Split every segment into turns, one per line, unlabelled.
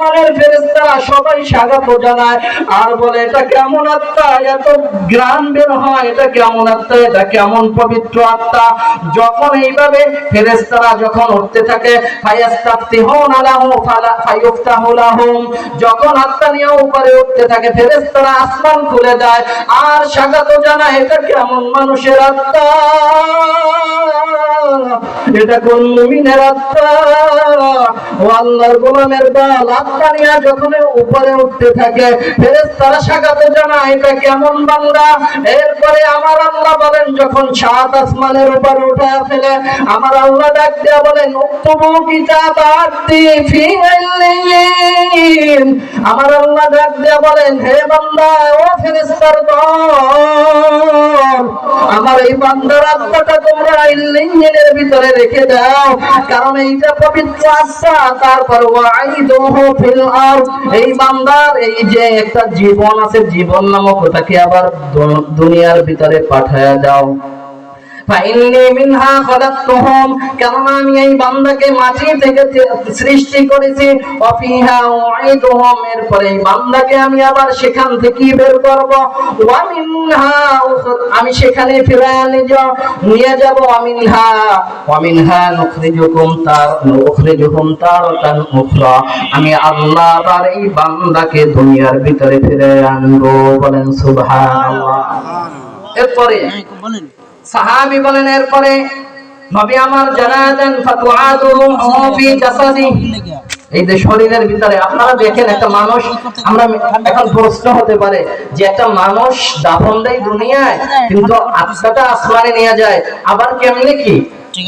আসমানের ফেরেশতারা সবাই স্বাগত জানায় আর বলে এটা কেমন আত্মা, এত গ্রাম বের হয়, এটা কেমন আত্মা, এটা কেমন পবিত্র আত্মা। যখন এইভাবে ফেরেশতারা যখন উঠতে থাকে ফায়াস্তাফতিহুনা লাহু ফায়ুফতাহু লাহুম, যখন আত্মা নিয়ে উপরে উঠতে থাকে ফেরেশতারা আসমান খুলে দেয় আর স্বাগত জানায় এটা কেমন মানুষের আত্মা, এটা কোন মুমিনের আত্মা। ও আল্লাহর গোলামের দল, আত্মা নিয়ে যখন উপরে উঠতে থাকে ফেরেশতারা স্বাগত জানায় এটা কেমন বান্দা। এরপরে আমার আল্লাহ বলেন যখন সাত আসমানের উপরে উঠায় ফেলে আমার আল্লাহ ডাক দিয়া বলেন উক্তুবু কিতাবাতি ফি ইল্লিয়িন, আমার আল্লাহ ডাক দিয়া বলেন হে বান্দা, ও ফেরেশতার দল, আমার এই বান্দার আত্মাটা তোমরা ইল্লিয়িনের ভিতরে রেখে দাও, কারণ এইটা পবিত্র আত্মা। তারপর ওয়াইদুহু ফিল আরদ, এই বান্দার এই যে একটা জীবন আছে, জীবন নামক ওটাকে আবার দুনিয়ার ভিতরে পাঠায়া দাও। ফাইন্নী মিনহা খলাকতুহুম, কারণ আমি এই বান্দাকে মাটি থেকে সৃষ্টি করেছি। ওয়া ফিহা উঈদুহুম, এরপরে এই বান্দাকে আমি আবার সেখান থেকে বের করব। ওয়া মিনহা, আমি সেখানে ফিরায় নিয়ে যাব। ওয়া মিনহা নুখরিজুকুম তারাতান উখরা, আমি আল্লাহ আবার এই বান্দাকে দুনিয়ার ভিতরে ফিরে আনবো। বলেন সুবহানাল্লাহ। এরপরে সাহাবী বলেন এরপরে নবী আমার জানায়া দেন ফাতুআদুহু ফি জাসাদি, এই যে শরীরের ভিতরে আপনারা দেখেন একটা মানুষ, আমরা এখন প্রশ্ন হতে পারে যে একটা মানুষ দাফন দেয় দুনিয়ায় কিন্তু আত্মাটা আসমানে নিয়ে যায়, আবার কেমনে কি?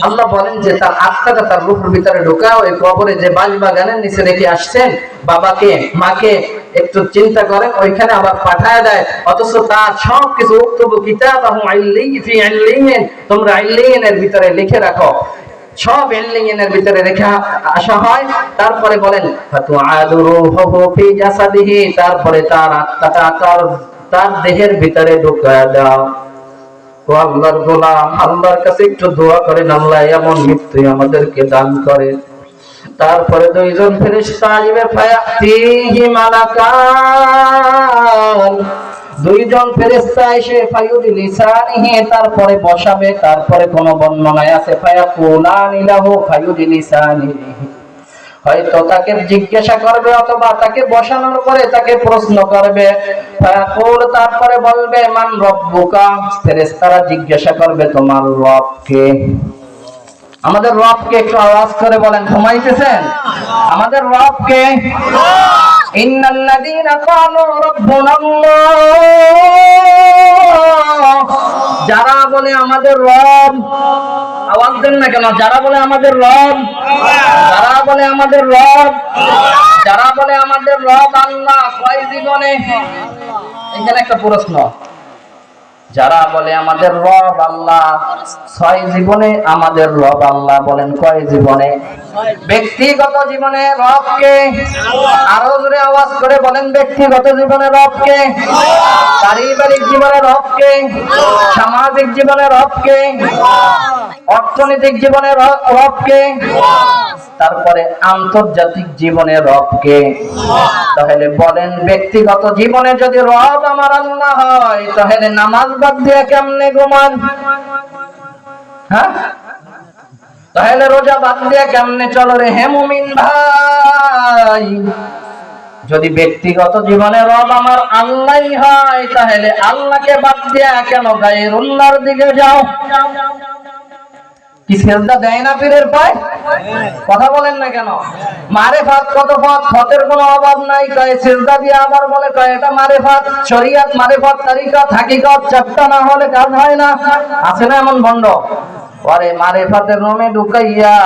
আল্লাহ বলেন যে তার আত্মাটা তার রূহের ভিতরে ঢোকাও, এই কবরে যে বাগানের নিচে রেখে আসছেন বাবাকে মাকে, একটু চিন্তা করেন, ওইখানে আবার পাঠায় দেয়, অথচ তার সবকিছু উক্তুবু কিতাবাহু ফি ইল্লিয়িন, তোমরা ইল্লিয়িনের ভিতরে লিখে রাখো, সব ইল্লিয়িনের ভিতরে রেখে আসা হয়। তারপরে বলেন ফাতুআদুহু ফি জাসাদিহি, তারপরে তার আত্মাটা তার দেহের ভিতরে ঢুকায় দাও। ও আল্লাহর গোলাম, আল্লাহর কাছে একটু দোয়া করেন আল্লাহ এমন মৃত্যু আমাদেরকে দান করে। তারপরে দুইজন ফেরেশতা আসবে, ফায়াতিহি মালাকান, দুইজন ফেরেশতা এসে ফায়ুদিলিসানিহি, তারপরে বসাবে। তারপরে কোন বর্ণনায় আছে ফায়াকুলানি লাহু ফায়ুদিলিসানিহি, হয়তো তাকে জিজ্ঞাসা করবে অথবা তাকে বসানোর পরে তাকে প্রশ্ন করবে। ফায়াকুল, তারপরে বলবে মান রব্বুকা, ফেরেশতারা জিজ্ঞাসা করবে তোমার রব কে। আমাদের রবকে একটু আওয়াজ করে বলেন, ঘুমাইতেছেন? আমাদের রবকে ইন্নাল্লাযীনা ক্বালু রাব্বুনাল্লাহ, যারা বলে আমাদের রব, আওয়াজ দেন না কেন? যারা বলে আমাদের রব, যারা বলে আমাদের রব, যারা বলে আমাদের রব আল্লাহ, কয় জীবনে? এখানে একটা প্রশ্ন, যারা বলে আমাদের রব আল্লাহ 6 জীবনে আমাদের রব আল্লাহ, বলেন কয় জীবনে? ব্যক্তিগত জীবনে রবকে আরো জোরে আওয়াজ করে বলেন, ব্যক্তিগত জীবনে রবকে, পারিবারিক জীবনে রবকে, সামাজিক জীবনে রবকে, অর্থনৈতিক জীবনে রবকে, তারপরে আন্তর্জাতিক জীবনে রবকে। তাহলে বলেন ব্যক্তিগত জীবনে যদি রব আমার আল্লাহ হয় তাহলে নামাজ বাদ দিয়ে কেমনে ঘুমান? হ্যাঁ, তাহলে রোজা বাদ দিয়ে কেমনে চলো রে হে মুমিন ভাই? যদি ব্যক্তিগত জীবনে রব আমার আল্লাহই হয় তাহলে আল্লাহকে বাদ দিয়ে কেন গায়রুল্লাহর দিকে যাও? কি সেজদা দেয় না পীরের পায়? কথা বলেন না কেন? মারেফাত কত পথ, পথের কোনো অভাব নাই, কয় সেজদা দিয়ে আবার বলে কয় এটা মারেফাত। শরীয়ত, মারেফাত, তরিকত, হাকিকত চারটা না হলে কাজ হয় না। আছে না এমন ভণ্ড? ওরে মারেফাতের রুমে ঢুকাইয়া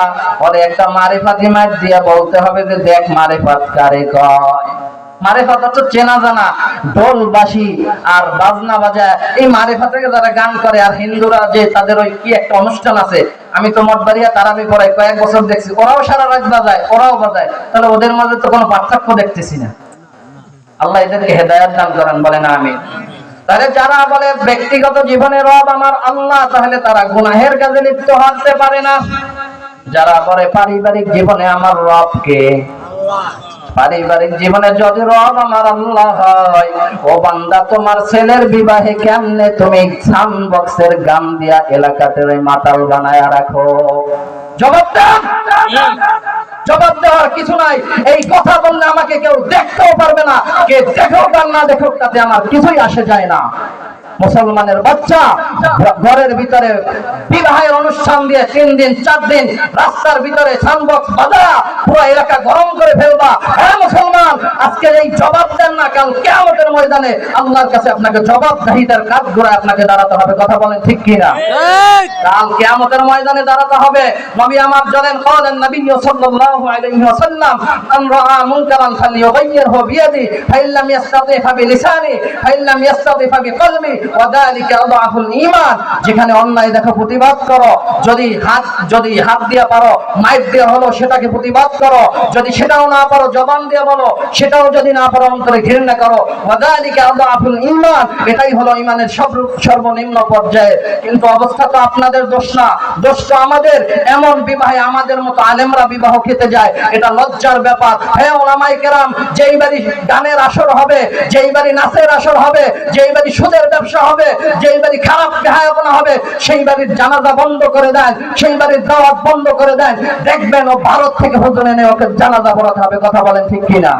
ওরে একটা মারেফাতি মার দিয়া বলতে হবে যে দেখ মারেফাত কারে কয়। মারেফাত তো চেনা জানা, ঢোল বাঁশি আর বাজনা বাজায়, এই মারেফাতকে যারা গান করে। আর হিন্দুরা যে তাদের ওই কি একটা অনুষ্ঠান আছে, আমি তো মঠবাড়িয়া তারাবি পড়াই কয়েক বছর দেখছি, ওরাও সারা রাত বাজায়, ওরাও বাজায়, তাহলে ওদের মধ্যে তো কোনো পার্থক্য দেখতেছি না। আল্লাহ এদেরকে হেদায়েত দান করেন, বলেন আমিন। তাহলে যারা বলে ব্যক্তিগত জীবনে রব আমার আল্লাহ তাহলে তারা গুনাহের কাজে লিপ্ত হতে পারে না। যারা বলে পারিবারিক জীবনে আমার রব কে, পারিবারিক জীবনে যদি রব আমার আল্লাহ হয়, ও বান্দা তোমার ছেলের বিবাহে কেমনে তুমি সাউন্ড বক্সের গান দিয়া এলাকাতে মাতাল বানায়া রাখো? জবাব দেন। জবাব দেওয়ার কিছু নাই। এই কথা বললে আমাকে কেউ দেখতেও পারবে না, কে দেখুক আর না দেখুক তাতে আমার কিছুই আসে যায় না। মুসলমানের বাচ্চা ঘরের ভিতরে বিবাহের অনুষ্ঠান দিয়ে 3 দিন 4 দিন রাস্তার ভিতরে সাউন্ডবক্স বাজা পুরো এলাকা গরম করে ফেলবা। হ্যাঁ মুসলমান, আজকে এই জবাব দেন না, কাল কিয়ামতের ময়দানে আল্লাহর কাছে আপনাকে জবাবদিহিতার কাজ করে আপনাকে দাঁড়াতে হবে। কথা বলেন ঠিক কি না? কাল কিয়ামতের ময়দানে দাঁড়াতে হবে। নবী আমার জানেন, قالن নবী সাল্লাল্লাহু আলাইহি ওয়াসাল্লাম, মান রাআ মুনকারান ফালইউগাইয়িরহু বিয়াদি ফাইন লাম ইস্তাতি ফাবিলিসানি ফাইন লাম ইস্তাতি ফাবিকলবি ওয়া যালিকা আযআফুল ঈমান। যেখানে অন্যায় দেখো প্রতিবাদ করো, যদি হাত দিয়ে পারো মাইক দিয়ে হলো সেটাকে প্রতিবাদ করো, যদি সেটাও না পারো জবান দিয়ে বলো, সেটাও যদি না পারো অন্তরে ঘৃণা করো। ওয়া যালিকা আযআফুল ঈমান, এটাই হলো ঈমানের সর্বনিম্ন পর্যায়ে। কিন্তু অবস্থা তো আপনাদের দোষ না, দোষ তো আমাদের। এমন বিবাহে আমাদের মতো আলেমরা বিবাহ খেতে যায়, এটা লজ্জার ব্যাপার। হে ওলামায়ে কেরাম, যেই বাড়ি গানের আসর হবে, যেই বাড়ি নাচের আসর হবে, যেই বাড়ি সুদের ব্যবসা হবে, যেই বাড়ি খারাপ বেহায়াপনা হবে, সেই বাড়ির জানাজা বন্ধ করে দেন, সেই বাড়ির দাওয়াত বন্ধ করে দেন। দেখবেন ও ভারত থেকে হুজুর এনে ওকে জানাজা পড়াতে হবে। কথা বলেন ঠিক কিনা?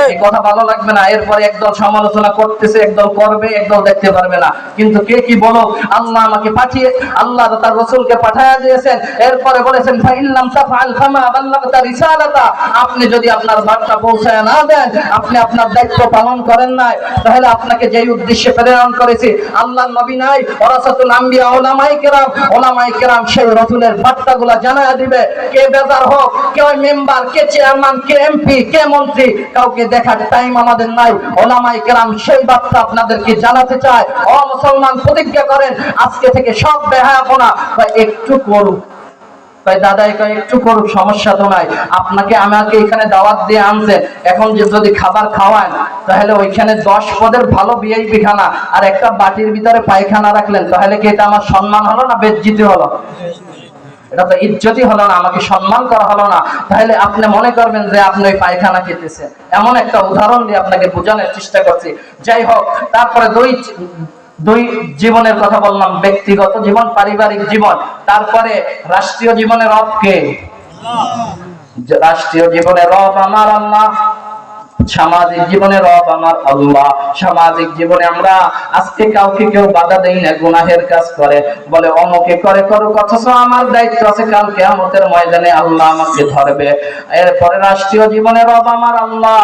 এই কথা ভালো লাগবে না। এরপরে একদল সমালোচনা করতেছে, একদল করবে, একদল দেখতে পারবে না। কিন্তু কে কি বলো, আল্লাহ আমাকে পাঠিয়ে, আল্লাহ তার রাসূলকে পাঠিয়ে দিয়েছেন। এরপরে বলেছেন ফাইল্লাম তাফআল ফামা বাল্লাগতা রিসালাতা, আপনি যদি আপনার বার্তা পৌঁছায় না দেন, আপনি আপনার দায়িত্ব পালন করেন নাই, তাহলে আপনাকে যেই উদ্দেশ্যে প্রেরণ করেছি, আল্লাহর নবী নাই, ওয়ারাসাতুল আম্বিয়া ওলামায়ে কেরাম সেই রাসূলের বার্তাগুলো জানায়া দিবে। কে বেজার হোক, কে মেম্বার, কে চেয়ারম্যান, কে এমপি, কে মন্ত্রী, কাউকে দেখার টাইম আমাদের নাই। ওলামায়ে কেরাম সেই বার্তা আপনাদেরকে জানাতে চায়। ও মুসলমান, প্রতিজ্ঞা করেন আজকে থেকে সব বেহায়াপনা একটু করুক। দাদা একটু করুক, সমস্যা তো নাই। আমাকে এখানে দাওয়াত দিয়ে আনছেন, এখন যদি খাবার খাওয়ান তাহলে ওইখানে 10 পদের ভালো ভিআইপি খানা আর একটা বাটির ভিতরে পায়খানা রাখলেন, তাহলে কি এটা আমার সম্মান হলো না বেজ্জতি হলো? এটা তো ইজ্জতই হলো না, আমাকে সম্মান করা হলো না। তাহলে আপনি মনে করবেন যে আপনি ওই পায়খানা খেতেছেন। এমন একটা উদাহরণ দিয়ে আপনাকে বোঝানোর চেষ্টা করছি। যাই হোক, তারপরে দুই জীবনের কথা বললাম, ব্যক্তিগত জীবন, পারিবারিক জীবন। তারপরে রাষ্ট্রীয় জীবনের রব কে? রাষ্ট্রীয় জীবনের রব আমার আল্লাহ। সামাজিক জীবনে রব আমার আল্লাহ। সামাজিক জীবনে আমরা আজকে কাউকে কেউ বাধা দেই না, গুনাহের কাজ করে বলে অমুকে করে করুক, অথচ আমার দায়িত্ব আছে কাল কিয়ামতের ময়দানে আল্লাহ আমাকে ধরবে। এরপরে রাষ্ট্রীয় জীবনে রব আমার আল্লাহ।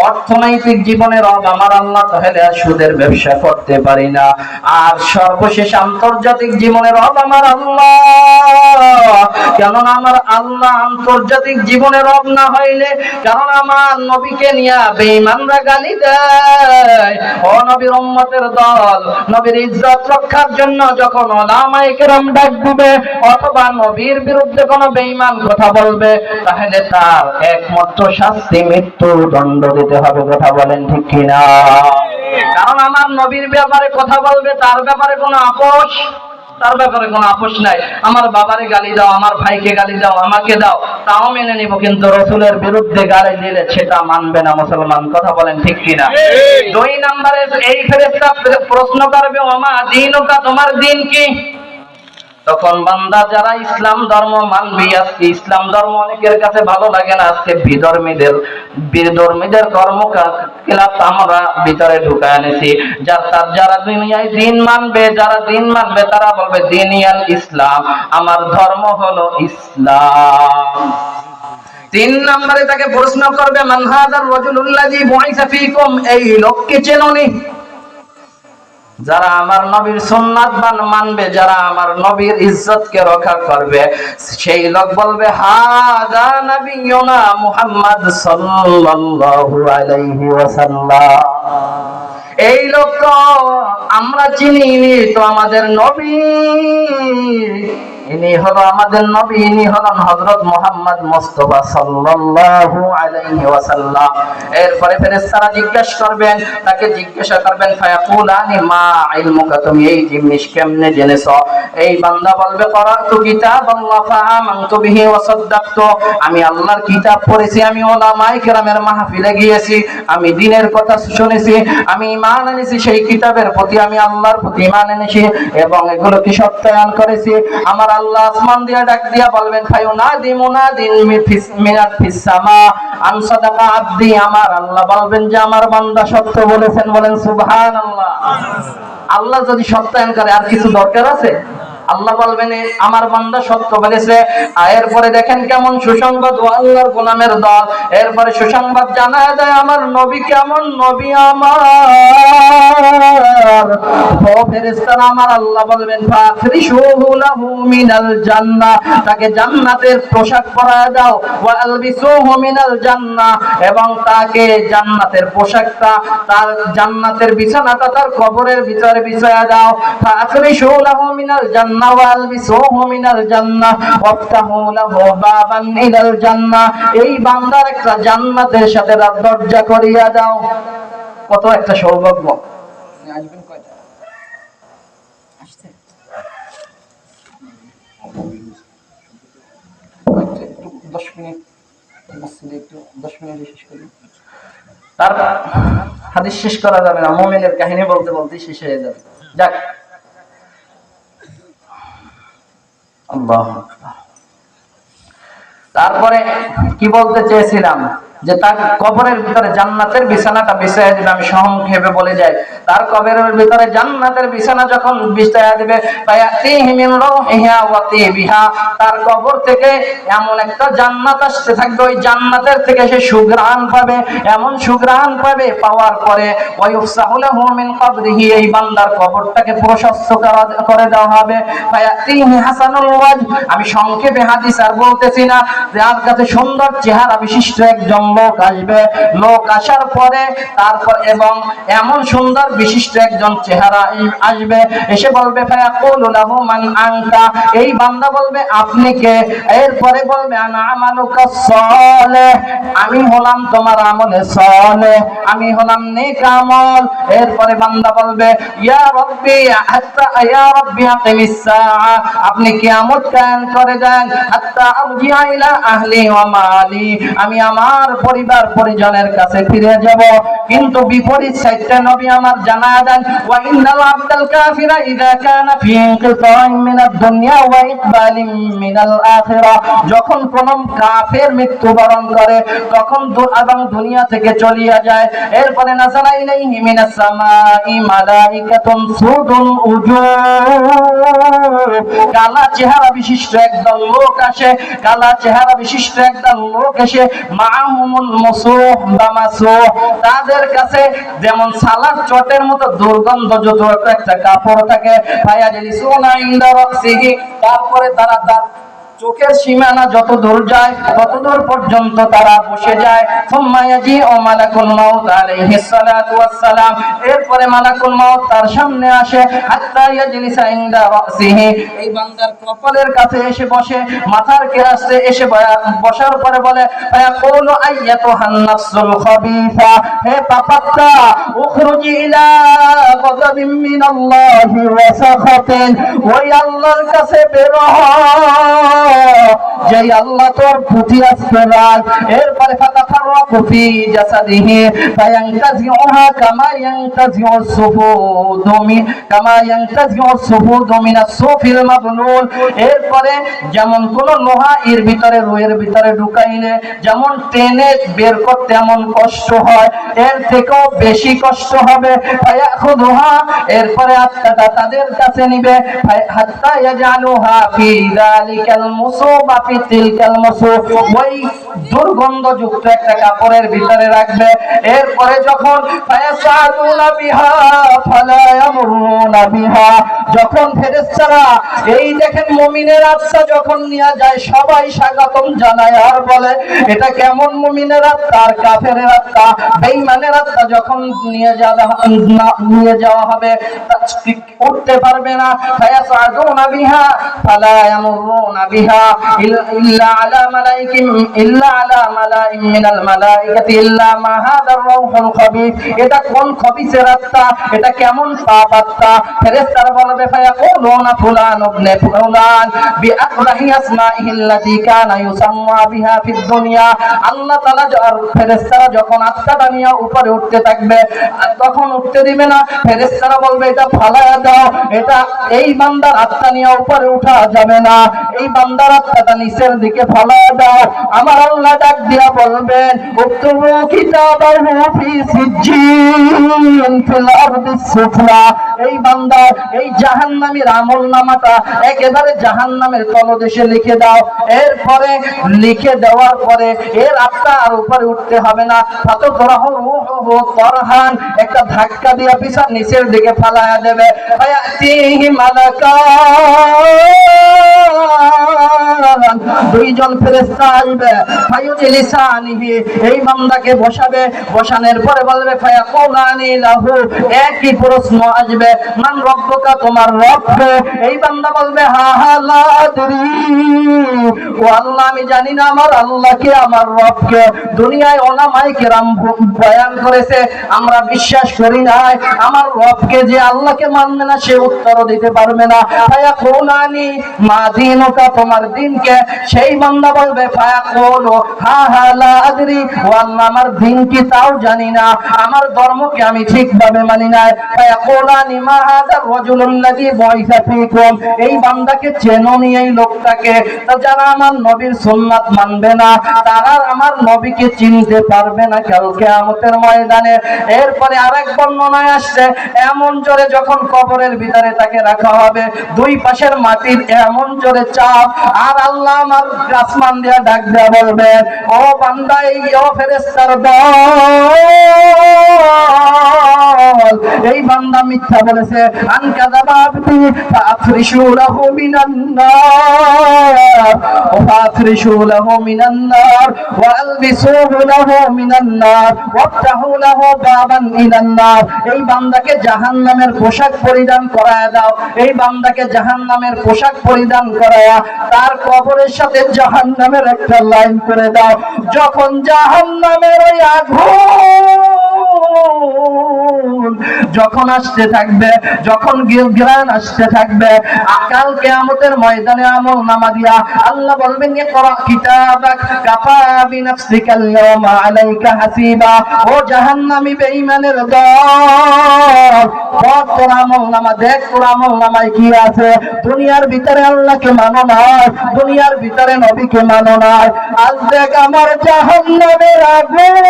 অর্থনৈতিক জীবনে রব আমার আল্লাহ, তাহলে আর সুদের ব্যবসা করতে পারি না। আর সর্বশেষ আন্তর্জাতিক জীবনে রব আমার আল্লাহ। কেননা আমার আল্লাহ আন্তর্জাতিক জীবনে রব না হইলে, কারণ আমার নবীকে নিয়ে বেঈমানরা গালি দেয়। ও নবীর উম্মতের দল, নবীর ইজ্জত রক্ষার জন্য যখন ওলামায়ে কেরাম ডাক দিবে অথবা নবীর বিরুদ্ধে কোনো বেঈমান কথা বলবে, তাহলে তার একমাত্র শাস্তি মৃত্যু দণ্ড দিতে হবে। কথা বলেন ঠিক কিনা? কারণ আমার নবীর ব্যাপারে কথা বলবে, তার ব্যাপারে কোনো আপোষ নাই। আমার বাবারে গালি দাও, আমার ভাইকে গালি দাও, আমাকে দাও, তাও মেনে নিব, কিন্তু রাসূলের বিরুদ্ধে গালি দিলে সেটা মানবে না মুসলমান। কথা বলেন ঠিক কিনা? 2 নম্বরে এই ফেরেশতা প্রশ্ন করবে, ওমা দীনুকা, তোমার দিন কি? তখন বান্দা যারা ইসলাম ধর্ম মানবি, আজকে ইসলাম ধর্ম অনেকের কাছে ভালো লাগে না, আজকে বিধর্মীদের কর্মকলাপ আমরা ভিতরে ঢুকায় এনেছি। যারা দুনিয়ায় দিন মানবে, তারা বলবে দিনিয়াল ইসলাম, আমার ধর্ম হলো ইসলাম। 3 নম্বরে তাকে প্রশ্ন করবে, মান হাযার রাজুলুল্লাযী বুইসা ফীকুম, এই লোককে চেননি? যারা আমার নবীর সুন্নাত মানবে, যারা আমার নবীর ইজ্জতকে রক্ষা করবে, সেই লোক বলবে হাযা নবিয়ুনা মুহাম্মদ সাল্লাল্লাহু আলাইহি ওয়াসাল্লাম। এই লোক তো আমরা চিনি, তো আমাদের নবী। ইনি হলো আমাদের নবী, ইনি হলেন হযরত মুহাম্মদ মুস্তাফা সাল্লাল্লাহু আলাইহি ওয়াসাল্লাম। এরপরে ফেরেশতারা জিজ্ঞাসা করবেন, তাকে জিজ্ঞাসা করবেন, ফায়াকুলানি মা ইলমুকা, তুমি এই জিনিস কেমনে জেনেছো? এই বান্দা বলবে, ক্বরাতু কিতাবাল্লাহ ফাআমানতু বিহি ওয়া সাদ্দাকতু, আমি আল্লাহর কিতাব পড়েছি, আমি উলামায়ে কেরামের মাহফিলে গিয়েছি, আমি দ্বীনের কথা শুনেছি, আমি ঈমান এনেছি সেই কিতাবের প্রতি, আমি আল্লাহর প্রতি ঈমান এনেছি এবং এগুলোকে সত্যায়ন করেছি। আমার আল্লাহ আসমান দিয়ে ডাক দিয়া বলবেন, ফায়ুনাদি মুনাদিন মিনাত ফিস সামা আন সাদাকা আবদি, আমার আল্লাহ বলবেন যে আমার বান্দা সত্য বলেছেন। বলেন সুবহানাল্লাহ। আল্লাহ যদি সত্যায়ন করে আর কিছু দরকার আছে? আল্লাহ বলবেন আমার বান্দা সত্য বলেছে। এরপরে দেখেন কেমন সুসংবাদ, ও আল্লাহর গোলামের দল। এরপরে সুসংবাদ জানায় দেয় আমার নবী কেমন নবী আমার। ও ফেরেশতারা আমার আল্লাহ বলবেন, ফাফরিশুহু লাহু মিনাল জান্নাহ, তাকে জান্নাতের পোশাক পরায় দাও, ওয়া আলবিসুহু মিনাল জান্নাহ, এবং তাকে জান্নাতের পোশাকটা, তার জান্নাতের বিছানাটা তার কবরের ভিতরে বিছায়া দাও। ফাফরিশুহু লাহু মিনাল জান্নাহ ওয়া আলবিসুহু মিনাল জান্নাহ ওয়াফতাহু লাহু বাবান ইলাল জান্নাহ, এই বান্দার একটা জান্নাতের সাথে দরজা করিয়া দাও। কত একটা সৌভাগ্য। আসবেন কয়টা? আসছে 10 মিনিট, মসজিদে একটু 10 মিনিট শেষ করি। তার হাদিস শেষ করা যাবে না, মুমিনের কাহিনী বলতে বলতে শেষ হয়ে যাবে। যাক, আল্লাহ। তারপরে কি বলতে চেয়েছিলাম, যে তার কবরের ভিতরে জান্নাতের বিছানাটা বিছাইয়া দিবে। আমি সংক্ষেপে বলে যাই, তার কবরের ভিতরে জান্নাতের বিছানা যখন বিছাইয়া দিবে, ফায়াতিহি মিন রাউহিহা ওয়া তিবিহা, তার কবর থেকে এমন একটা জান্নাত আসতে থাকবে, ওই জান্নাতের থেকে সে সুঘ্রাণ পাবে, এমন সুঘ্রাণ পাবে, পাওয়ার পরে ওয়া ইফসাহু লাহু মিন কবরিহি, এই বান্দার কবরটাকে প্রশস্ত করে দেওয়া হবে। ফায়াতিহি হাসানুল ওয়াজহ, আমি সংক্ষেপে হাদিস আর বলতেছি না, যার কাছে সুন্দর চেহারা বিশিষ্ট একজন লোক আসবে। লোক আসার পরে তারপর এবং এমন সুন্দর বিশিষ্ট একজন চেহারা আসবে, এসে বলবে, ফায়াকুলু লাহু মান আনতা, এই বান্দা বলবে আপনি কে? এরপরে বলবে, আনা আমালুকা সালেহ, আমি হলাম তোমার আমলে সালেহ, আমি হলাম নেক আমল। এরপরে বান্দা বলবে, ইয়া রাব্বি হাত্তা ইয়া রাব্বি আকিমিস সাআ, আপনি কিয়ামত কায়েম করে দেন, হাত্তা আরজিআ ইলা আহলি ওয়া মালি, আমি আমার পরিবার পরিজনের কাছে ফিরে যাব। কিন্তু বিপরীত সাইডটা নবী আমার জানায়া দেন, ওয়া ইন্নাল আবদাল কাফিরা ইযা কানা ফি ইনকিতাইন মিনাদ দুনিয়া ওয়া ইকবালিন মিনাল আখিরাহ, যখন কোন কাফের মৃত্যুবরণ করে তখন এবং দুনিয়া থেকে চলিয়া যায়, এরপরে নাযালা ইলাইহি মিনাস সামাই মালাইকাতুন সুদুল উজুহ, কালা চেহারা বিশিষ্ট একদল লোক আসে, কালা চেহারা বিশিষ্ট একদল লোক এসে মাহুমুল মুসুহ বামাসুহ, তাদের কাছে যেমন সালাদ চটের মতো দুর্গন্ধযুক্ত একটা কাপড় থাকে, ফায়াজলিসুনা ইনদা রাসিহি, তারপরে তারা তার চোখের সীমানা যত দূর যায় তত দূর পর্যন্ত তারা বসে যায়। সুম্মা ইয়াজিউ মালাকুল মাউত আলাইহিস সালাতু ওয়াস সালাম, এরপরে মালাকুল মাউত তার সামনে আসে, হাত্তা ইয়াজলিসা ইনদা রাসিহি, এই বান্দার কপালের কাছে এসে বসে, মাথার কাছে এসে বসার পরে বলে, ফায়াকুলু আইয়াতুহান নাফসুল খাবিসা, হে পাপাত্তা, উখরুজি ইলা গাযাবিন মিনাল্লাহি ওয়া সাখাতিন, ওই আল্লাহর কাছে বের হও যে আল্লাহ তোর প্রতি আসছে রাগ। এরপরে ফাতাফাররাকু ফি জাসাদিহি ফায়ানতাজিউহা কামা ইয়ানতাজিউস সুফুদু মিনাস সুফিল মাবলুল, এরপরে যেমন কোন লোহা এর ভিতরে রুয়ের ভিতরে ঢুকাইলে যেমন টেনে বের করতে এমন কষ্ট হয়, এর থেকেও বেশি কষ্ট হবে। ফায়াখুযুহা, এরপরে আত্মাটা তাদের কাছে নিবে, হাত্তা ইয়াজালুহা ফি যালিকাল মুসুবা ফি তিলকাল মাসুফ, ওই দুর্গন্ধযুক্ত একটা কাপড়ের ভিতরে রাখবে। এরপরে যখন ফায়াসাদুনা বিহা ফালা ইয়ামুরুনা বিহা, যখন ফেরেশতারা এই দেখেন মুমিনের আত্মা যখন নিয়ে যায় সবাই স্বাগতম জানায় আর বলে এটা কেমন মুমিনের আত্মা আর কাফেরের আত্মা, বেঈমানের আত্মা যখন নিয়ে যাওয়া হবে উঠতে পারবে না। ফায়াসাদুনা বিহা ফালা ইয়ামুরুনা বিহা ইল্লা আলা মালাইকিন ইল্লা আলা মালাইন মিনাল মালাইকাতি ইল্লা মা হাদার রূহুল খবীথ, এটা কোন খবীথের আত্মা, এটা কেমন পাপ আত্মা। ফেরেশতারা বলবে ফায়াকুলুনা ফুলান ইবনে ফুলান বিআকরাহি আসমাইহি আল্লাতী কানা ইউসাম্মা বিহা ফিদ দুনিয়া। আল্লাহ তাআলা ফেরেশতারা যখন আত্মাটা নিয়ে উপরে উঠতে থাকবে তখন উঠতে দিবে না। ফেরেশতারা বলবে এটা ফালায়া দাও, এটা এই বান্দার আত্মা নিয়ে উপরে উঠা যাবে না, এই বান্দার আত্মাটা নিচের দিকে ফালায়া দাও। আমার আল্লাহ ডাক দিয়া বলবেন উক্তুবু কিতাবাহু ফি সিজ্জিন ফিল আরদিস সুফলা, এই বান্দা এই জাহান্নামীর আমলনামাটা একেবারে জাহান্নামের তলদেশে লিখে দাও। এরপরে লিখে দেওয়ার পরে এর আত্মা আর উপরে উঠতে হবে না। ফাতরাহু রূহুহু তরহান, একটা ধাক্কা দিয়ে পিছন নিচের দিকে ফালায়া দেবে। ফায়াতিহি মালাকান, দুইজন ফেরেশতা আসবে। ফায়ুজলিসানিহি, এই বান্দাকে বসাবে, বসানোর পরে বলবে ফায়াকুলানি লাহু, একই প্রশ্ন আসবে মান রব্বুকা, তোমার রব কে? এই বান্দা বলবে হা হা লা আদরি, ও আল্লাহ আমি জানি না আমার আল্লাহ কে, আমার রব কে। দুনিয়ায় ওলামায়ে কেরাম বয়ান করেছে, আমরা বিশ্বাস করি নাই। আমার রবকে যে আল্লাহকে মানবে না সে উত্তর দিতে পারবে না। ফায়াকুলানি মা দীনুকা, তোমার দিন কে? সেই বান্দা বলবে ফায়াকুলু হা হা লা আদরি, ও আল্লাহ আমার দিন কি তাও জানি না, আমার ধর্মকে আমি ঠিকভাবে মানি না। ফায়াকুলানি মা হাদার রাজুলুল্লাযী বুইসা ফীকুম, এই বান্দাকে চেননি এই লোকটাকে? তো যারা আমার নবীর সুন্নাত মানবে না তারা আমার নবীকে চিনতে পারবে না কাল কিয়ামতের ময়দানে। এরপরে আরেক বর্ণনায় আসছে এমন জোরে যখন কবরের ভিতরে তাকে রাখা হবে, দুই পাশের মাটির এমন জোরে চাপ, আর আল্লাহ আমার আসমান দিয়ে ডাক দেয়া বলবেন ও বান্দা, এই ও ফেরেশতার দল, এই বান্দা মিথ্যা বলেছে। আন কাযাবা আবদি ফাআফরিশু লাহু মিনান নার ফাআফরিশু লাহু মিনান নার ওয়া আলবিসুহু লাহু মিনান নার ওয়াফতাহু লাহু বাবান ইলান নার, এই বান্দাকে জাহান্নামের পোশাক পরিধান করায়া দাও, এই বান্দাকে জাহান্নামের পোশাক পরিধান করায়া তার কবরের সাথে জাহান্নামের একটা লাইন করে দাও। যখন জাহান্নামের ওই আগুন যখন আসতে থাকবে, যখন গ্রান আসতে থাকবে, কাল কিয়ামতের ময়দানে আমলনামা দিয়া আল্লাহ বলবেন ইকরা কিতাবাক কাফা বিনাফসিকাল ইয়াওমা আলাইকা হাসিবা। ও জাহান্নামী বেঈমানের দল, তোর আমলনামা দেখ, তোর আমলনামায় কি আছে। দুনিয়ার ভিতরে আল্লাহকে মানো না, দুনিয়ার ভিতরে নবীকে মানো না, আজ দেখ আমার জাহান্নামের আগুন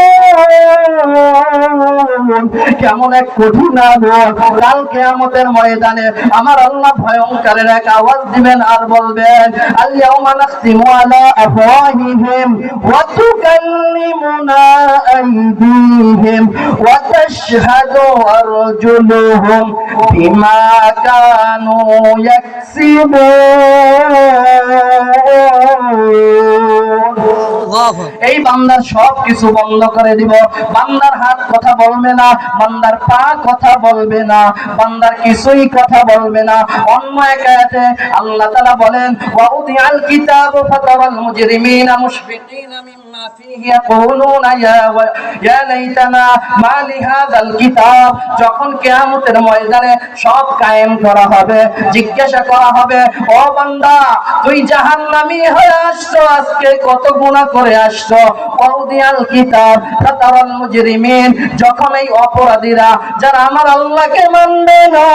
কেমন এক কঠিন আগুন। কাল কিয়ামতের ময়দানে আমার আল্লাহ ভয়ঙ্করের এক আওয়াজ দিবেন আর বলবেন আল-ইয়াওমা নাখতিমু আলা আফওয়াহিহিম ওয়া তুকাল্লিমুনা আইদিহিম ওয়া তাশহাদু আরজুলুহুম বিমা কানু ইয়াকসিবুন। এই বান্দার সব কিছু বন্ধ করে দিব, বান্দার হাত কথা বলবে না, বান্দার পা কথা বলবে না, বান্দার কিছুই কথা বলবে না। অন্য এক আয়াতে আল্লাহ তাআলা বলেন ওয়া উদিআল কিতাবু ফাতারাল মুজরিমিনা মুশফিকিনা মিম্মা ফীহি ইয়াকুলুনা ইয়া লাইতানা মা লিহাযাল কিতাব। যখন কিয়ামতের ময়দানে সব কায়েম করা হবে, জিজ্ঞাসা করা হবে ও বান্দা তুই জাহান্নামী হয়ে আসছো, আজকে কত গুনাহ করে আসছো। ওয়া উদিআল কিতাব ফাতারাল মুজরিমিন, যখন এই অপরাধীরা যারা আমার আল্লাহকে মানবে না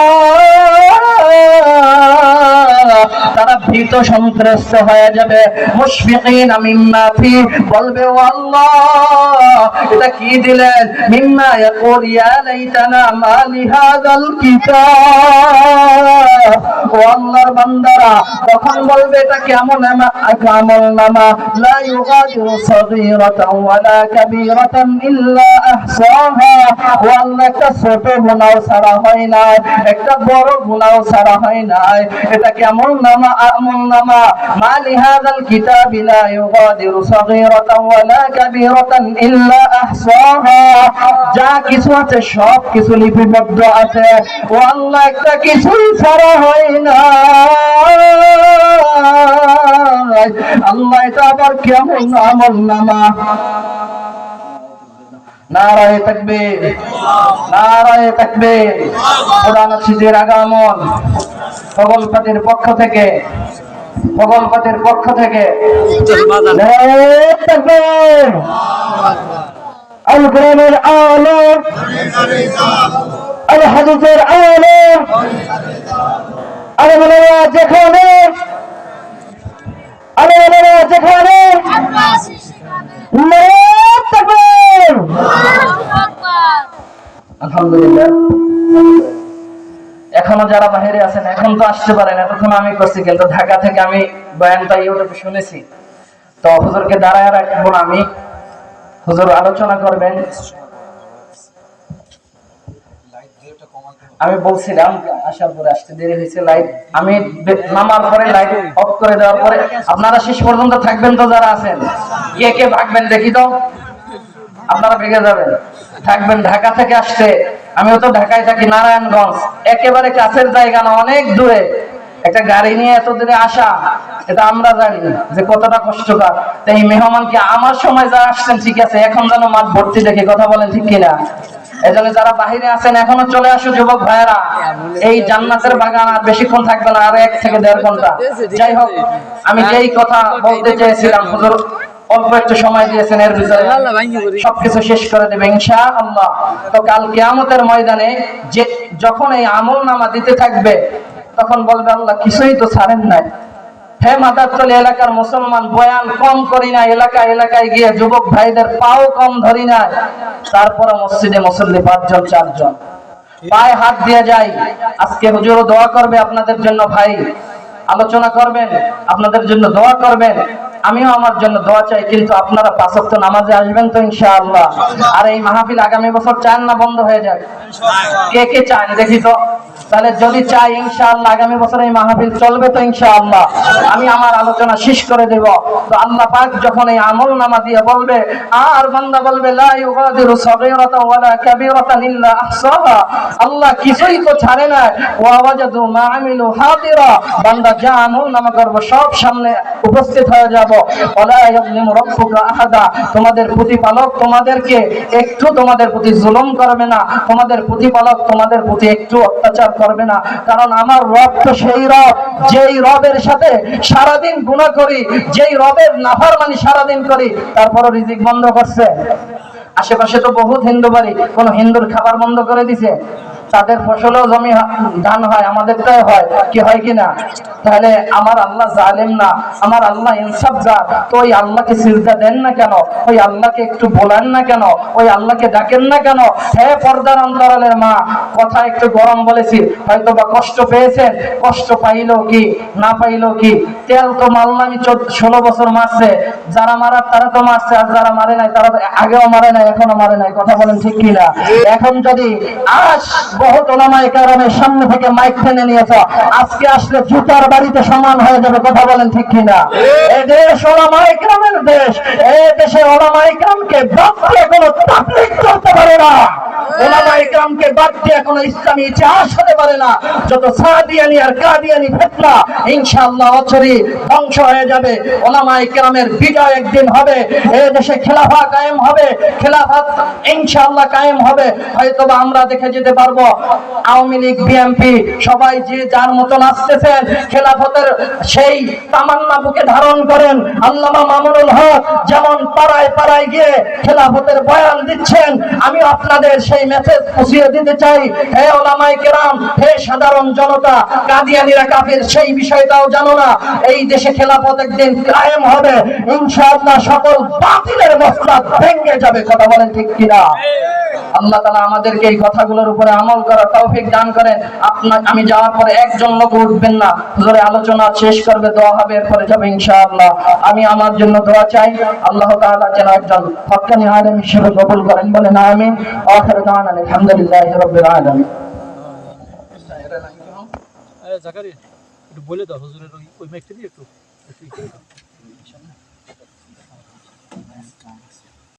তারা ভীত সন্ত্রস্ত হয়ে যাবে। মুশফিকিনা মিম্মা ফি, বলবে বলবে ও আল্লাহ এটা কি দিলেন, মিম্মা ইয়াকুল ইয়া লাইতানা মা লিহাযাল কিতাব। ও আল্লাহর বান্দারা তখন বলবে এটা কেমন আমলনামা, লা ইউগাদিরু সাগীরাতান ওয়ালা কাবীরাতান ইল্লা আহসাহা। ও আল্লাহ একটা ছোট গুনাহ ছাড়া হয় না, একটা বড় গুনাহ ছাড়া হয় না। এটা কেমন আমলনামা, মা লিহাযাল কিতাব লা ইউগাদিরু সাগীরাতান ওয়ালা কাবীরাতান ইল্লা আহসাহা। যা কিছু আছে সব কিছু লিপিবদ্ধ আছে। ও আল্লাহ একটা কিছুই ছাড়া হয় না। আল্লাহ এটা আবার কেমন আমলনামা। নারায়ে তাকবীর, নারায়ে তাকবীর। কোরআন শরীফের আগমন প্রকল্পের পক্ষ থেকে, প্রকল্পের পক্ষ থেকে নারায়ে তাকবীর। আল কোরআনের আলো, আল হাদিসের আলো, আলেমেরা যেখানে, আলেমেরা যেখানে আলহামদুলিল্লাহ। এখনো যারা বাইরে আছেন এখন তো আসতে পারেন, এতক্ষণ আমি করছি, কিন্তু ঢাকা থেকে আমি বয়ানটা ইউটিউবে শুনেছি। তো হুজুরকে দাঁড়ায় রাখবো না, আমি হুজুর আলোচনা করবেন। আমি বলছিলাম আসার পরে আসতে দেরি হয়েছে, লাইট আমি নামার পরে লাইট অফ করে দেওয়ার পরে আপনারা শেষ পর্যন্ত থাকবেন তো যারা আছেন, কে কে ভাগবেন দেখি তো, আপনারা ভেঙে যাবেন, থাকবেন। ঢাকা থেকে আসছে, আমিও তো ঢাকায় থাকি, নারায়ণগঞ্জ একেবারে কাছের জায়গা না, অনেক দূরে। একটা গাড়ি নিয়ে এত দূরে আসা, এটা আমরা জানি যে কতটা কষ্টকর। তাই এই মেহমানকে আমার সময় যা আসছেন ঠিক আছে, এখন যেন মাঠ ভর্তি দেখে, কথা বলেন ঠিক কিনা। এজন্য যারা বাহিরে আছেন এখনো চলে আসো যুবক ভাইয়েরা, এই জান্নাতের বাগান আর বেশিক্ষণ থাকবে না, আর 1 থেকে 1.5 ঘন্টা। যাই হোক, আমি যেই কথা বলতে চেয়েছিলাম হুজুর অল্প একটু সময় দিয়েছেন, এর ভিতরে সবকিছু শেষ করে দেবে ইনশাআল্লাহ। তো কাল কিয়ামতের ময়দানে যে যখন এই আমলনামা দিতে থাকবে তখন বলবে আল্লাহ কিছুই তো ছাড়েন নাই। হে মাদারতলী এলাকার মুসলমান, বয়ান কম করি না, এলাকায় এলাকায় গিয়ে যুবক ভাইদের পাও কম ধরি না, তারপরে মসজিদে মুসল্লি 5 জন 4 জন পায়ে হাত দিয়ে যাই। আজকে হুজুরও দোয়া করবে আপনাদের জন্য, ভাই আলোচনা করবেন, আপনাদের জন্য দোয়া করবেন, আমিও আমার জন্য দোয়া চাই। কিন্তু আপনারা 5 ওয়াক্ত নামাজে আসবেন তো ইনশাআল্লাহ। আর এই মাহফিল আগামী বছর চান না বন্ধ হয়ে যাক? কে কে চান দেখি তো। তাহলে যদি চাই ইনশাআল্লাহ আগামী বছর এই মাহফিল চলবে তো ইনশাআল্লাহ। আমি আমার আলোচনা শেষ করে দেব। তো আল্লাহ পাক যখন এই আমলনামা দিয়ে বলবে, আর বান্দা বলবে লা ইউগাদিরু সাগীরাতান ওয়ালা কাবীরাতান ইল্লা আহসাহা, আল্লাহ কিছুই তো ছাড়ে না। ওয়া ওয়াজাদু মা আমিলু হাদিরা, বান্দা যা আমলনামা করবে সব সামনে উপস্থিত হয়ে যাব। ওয়ালা ইয়াযলিমু রাব্বুকা আহাদা, তোমাদের প্রতিপালক তোমাদেরকে একটু তোমাদের প্রতি জুলুম করবে না, তোমাদের প্রতিপালক তোমাদের প্রতি একটু অত্যাচার করবে না। কারণ আমার রব তো সেই রব, যেই রবের সাথে সারাদিন গুনাহ করি, যেই রবের নাফরমানি সারাদিন করি, তারপরও রিজিক বন্ধ করছে। আশেপাশে তো বহুত হিন্দু বাড়ি, কোন হিন্দুর খাবার বন্ধ করে দিছে? তাদের ফসলও জমি ধান হয়, আমাদেরটাই হয়, কি হয় কিনা? তাহলে আমার আল্লাহ জালেম না, আমার আল্লাহ ইনসাফগার। তো ওই আল্লাহকে সিজদা দেন না কেন? ওই আল্লাহকে একটু বলেন না কেন? ওই আল্লাহকে ডাকেন না কেন? হে পর্দার অন্তরালের মা, কথা একটু গরম বলেছি, হয়তো বা কষ্ট পেয়েছেন, কষ্ট পাইলো কি না পাইলো কি, তেল তো মারলাম 16 বছর মারছে, যারা মারার তারা তো মারছে, আর যারা মারে নাই তারা তো আগেও মারে নাই এখনো মারে নাই, কথা বলেন ঠিক কিনা? এখন যদি আজ বহুত ওলামায়ে কেরামের সামনে থেকে মাইক টেনে নিয়েছে, আজকে আসলে জুতার বাড়িতে সমান হয়ে যাবে, কথা বলেন ঠিক কিনা? এই দেশ ওলামায়ে কেরামের দেশ, এই দেশে ওলামায়ে কেরামকে বাদ দিয়ে কোনো তাবলীগ করতে পারে না, ওলামায়ে কেরামকে বাদ দিয়ে কোনো ইসলামী ইতিহাস হতে পারে না। যত সাদিয়ানি আর কাদিয়ানি ফিতনা ইনশাআল্লাহ অচিরে ধ্বংস হয়ে যাবে। ওলামায়ে কেরামের বিজয় একদিন হবে, এই দেশে খেলাফত কায়েম হবে, খেলাফত ইনশাআল্লাহ কায়েম হবে। হয়তোবা আমরা দেখে যেতে পারবো আওয়ামী লীগ বিএনপি সবাই যে যার মতন আসতেছেন, খেলাফতের সেই তামান্না বুকে ধারণ করেন। আল্লামা মামুনুল হক যেমন পাড়ায় পাড়ায় গিয়ে খেলাফতের বয়ান দিচ্ছেন, আমি আপনাদের সেই মেসেজ পৌঁছিয়ে দিতে চাই, হে ওলামায়ে কেরাম, হে সাধারণ জনতা, কাদিয়ানীরা কাফের সেই বিষয়টাও জানো না। এই দেশে খেলাফত একদিন কায়েম হবে ইনশাআল্লাহ, সকল বাতিলের মসনদ ভেঙে যাবে। কথা বলেন ঠিক কিনা? আল্লাহ তাআলা আমাদেরকে এই কথাগুলোর উপরে আমল করার তৌফিক দান করেন। আমি যাওয়ার পরে একজন লোক উঠবেন না, হুজুরে আলোচনা শেষ করবে, দোয়া হবে, এরপরে যাবে ইনশাআল্লাহ। আমি আমার জন্য দোয়া চাই, আল্লাহ তাআলা যেন একজন হক্কানি আলেম হিসেবে কবুল করেন, বলেন আমিন। আখিরু দাওয়ানা আলহামদুলিল্লাহি রাব্বিল আলামিন।
জাকারিয়া একটু বলে দাও হুজুরের ওই মাইকটা দিয়ে একটু